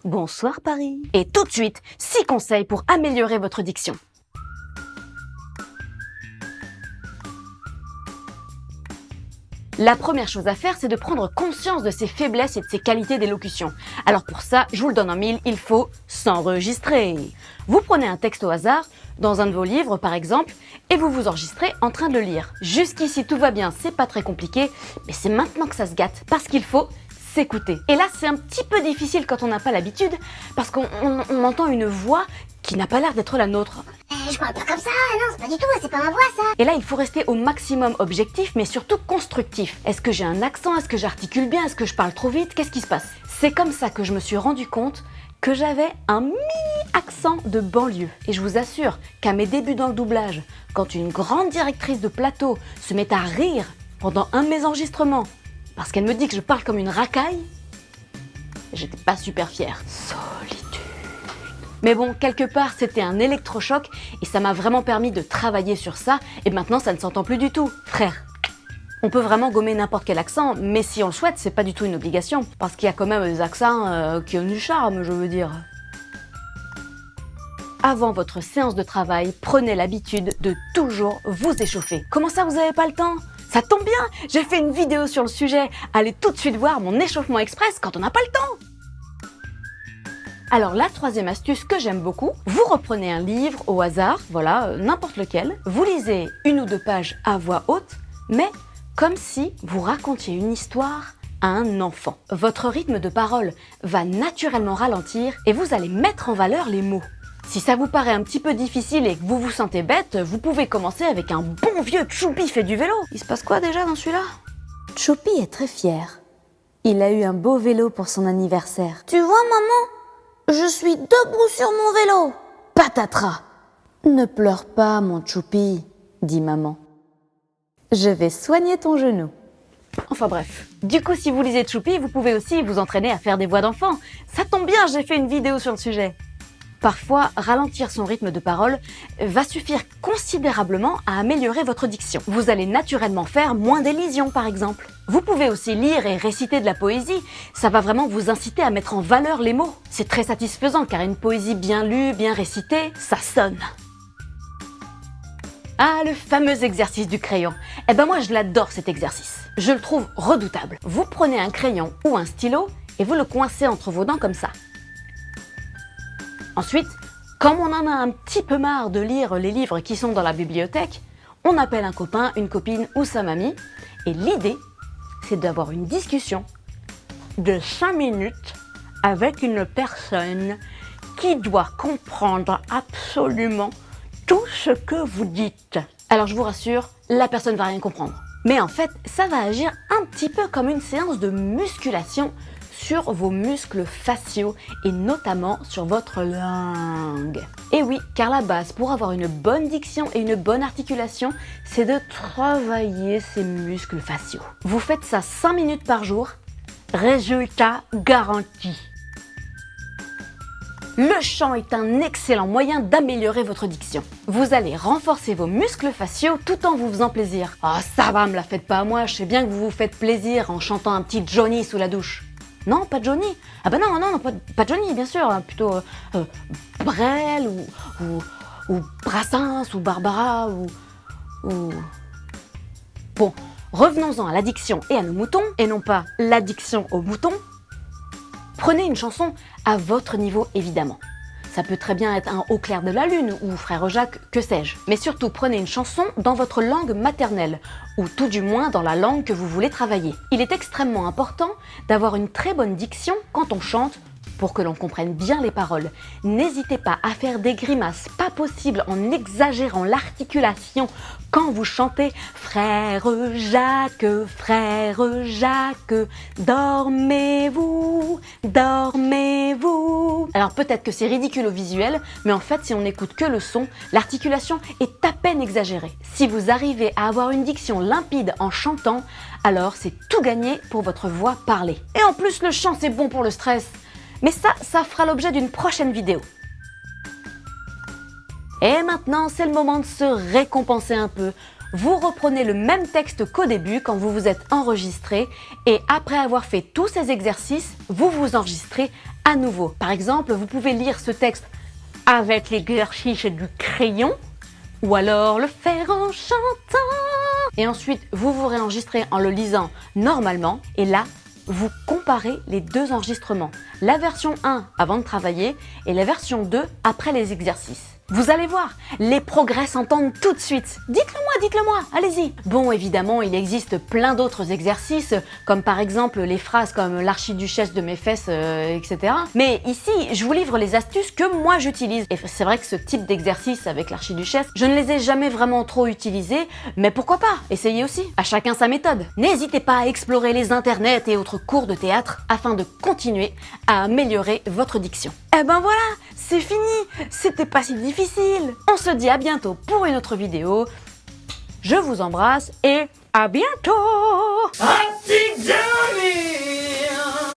Bonsoir Paris. Et tout de suite, 6 conseils pour améliorer votre diction. La première chose à faire, c'est de prendre conscience de ses faiblesses et de ses qualités d'élocution. Alors pour ça, je vous le donne en mille, il faut s'enregistrer. Vous prenez un texte au hasard, dans un de vos livres par exemple, et vous vous enregistrez en train de le lire. Jusqu'ici tout va bien, c'est pas très compliqué, mais c'est maintenant que ça se gâte, parce qu'il faut s'écouter. Et là, c'est un petit peu difficile quand on n'a pas l'habitude, parce qu'on entend une voix qui n'a pas l'air d'être la nôtre. Je parle pas comme ça, non, c'est pas du tout, c'est pas ma voix ça. Et là, il faut rester au maximum objectif, mais surtout constructif. Est-ce que j'ai un accent? Est-ce que j'articule bien? Est-ce que je parle trop vite? Qu'est-ce qui se passe? C'est comme ça que je me suis rendu compte que j'avais un mini accent de banlieue. Et je vous assure qu'à mes débuts dans le doublage, quand une grande directrice de plateau se met à rire pendant un de mes enregistrements, parce qu'elle me dit que je parle comme une racaille, j'étais pas super fière. Solitude. Mais bon, quelque part, c'était un électrochoc et ça m'a vraiment permis de travailler sur ça et maintenant, ça ne s'entend plus du tout. Frère, on peut vraiment gommer n'importe quel accent, mais si on le souhaite, c'est pas du tout une obligation. Parce qu'il y a quand même des accents qui ont du charme, je veux dire. Avant votre séance de travail, prenez l'habitude de toujours vous échauffer. Comment ça, vous n'avez pas le temps? Ça tombe bien, j'ai fait une vidéo sur le sujet. Allez tout de suite voir mon échauffement express quand on n'a pas le temps. Alors la troisième astuce que j'aime beaucoup, vous reprenez un livre au hasard, voilà, n'importe lequel, vous lisez 1 ou 2 pages à voix haute, mais comme si vous racontiez une histoire à un enfant. Votre rythme de parole va naturellement ralentir et vous allez mettre en valeur les mots. Si ça vous paraît un petit peu difficile et que vous vous sentez bête, vous pouvez commencer avec un bon vieux Choupi fait du vélo. Il se passe quoi déjà dans celui-là? Choupi est très fier. Il a eu un beau vélo pour son anniversaire. Tu vois maman, je suis debout sur mon vélo. Patatras! Ne pleure pas, mon Choupi, dit maman. Je vais soigner ton genou. Enfin bref. Du coup, si vous lisez Choupi, vous pouvez aussi vous entraîner à faire des voix d'enfant. Ça tombe bien, j'ai fait une vidéo sur le sujet. Parfois, ralentir son rythme de parole va suffire considérablement à améliorer votre diction. Vous allez naturellement faire moins d'élisions, par exemple. Vous pouvez aussi lire et réciter de la poésie. Ça va vraiment vous inciter à mettre en valeur les mots. C'est très satisfaisant car une poésie bien lue, bien récitée, ça sonne. Ah, le fameux exercice du crayon. Eh ben moi, je l'adore cet exercice. Je le trouve redoutable. Vous prenez un crayon ou un stylo et vous le coincez entre vos dents comme ça. Ensuite, comme on en a un petit peu marre de lire les livres qui sont dans la bibliothèque, on appelle un copain, une copine ou sa mamie. Et l'idée, c'est d'avoir une discussion de 5 minutes avec une personne qui doit comprendre absolument tout ce que vous dites. Alors je vous rassure, la personne va rien comprendre. Mais en fait, ça va agir un petit peu comme une séance de musculation sur vos muscles faciaux et notamment sur votre langue. Et oui, car la base pour avoir une bonne diction et une bonne articulation, c'est de travailler ces muscles faciaux. Vous faites ça 5 minutes par jour, résultat garanti. Le chant est un excellent moyen d'améliorer votre diction. Vous allez renforcer vos muscles faciaux tout en vous faisant plaisir. Ah ça va, me la faites pas à moi, je sais bien que vous vous faites plaisir en chantant un petit Johnny sous la douche. Non, pas Johnny. Ah bah non, pas Johnny, bien sûr. Plutôt Brel ou Brassens ou Barbara ou... Bon, revenons-en à l'addiction et à nos moutons, et non pas l'addiction aux moutons. Prenez une chanson à votre niveau, évidemment. Ça peut très bien être un Au clair de la lune ou Frère Jacques, que sais-je. Mais surtout, prenez une chanson dans votre langue maternelle, ou tout du moins dans la langue que vous voulez travailler. Il est extrêmement important d'avoir une très bonne diction quand on chante pour que l'on comprenne bien les paroles. N'hésitez pas à faire des grimaces pas possibles en exagérant l'articulation quand vous chantez « Frère Jacques, dormez-vous, dormez-vous ». Alors peut-être que c'est ridicule au visuel, mais en fait si on n'écoute que le son, l'articulation est à peine exagérée. Si vous arrivez à avoir une diction limpide en chantant, alors c'est tout gagné pour votre voix parlée. Et en plus le chant c'est bon pour le stress. Mais ça fera l'objet d'une prochaine vidéo. Et maintenant, c'est le moment de se récompenser un peu. Vous reprenez le même texte qu'au début quand vous vous êtes enregistré et après avoir fait tous ces exercices, vous vous enregistrez à nouveau. Par exemple, vous pouvez lire ce texte avec l'exercice du crayon ou alors le faire en chantant. Et ensuite, vous vous réenregistrez en le lisant normalement et là, vous comparez les deux enregistrements. La version 1 avant de travailler et la version 2 après les exercices. Vous allez voir, les progrès s'entendent tout de suite. Dites-le moi, allez-y. Bon, évidemment, il existe plein d'autres exercices, comme par exemple les phrases comme l'archiduchesse de mes fesses, etc. Mais ici, je vous livre les astuces que moi j'utilise. Et c'est vrai que ce type d'exercice avec l'archiduchesse, je ne les ai jamais vraiment trop utilisés, mais pourquoi pas? Essayez aussi. À chacun sa méthode. N'hésitez pas à explorer les internets et autres cours de théâtre afin de continuer à améliorer votre diction. Eh ben voilà, c'est fini. C'était pas si difficile. On se dit à bientôt pour une autre vidéo. Je vous embrasse et à bientôt.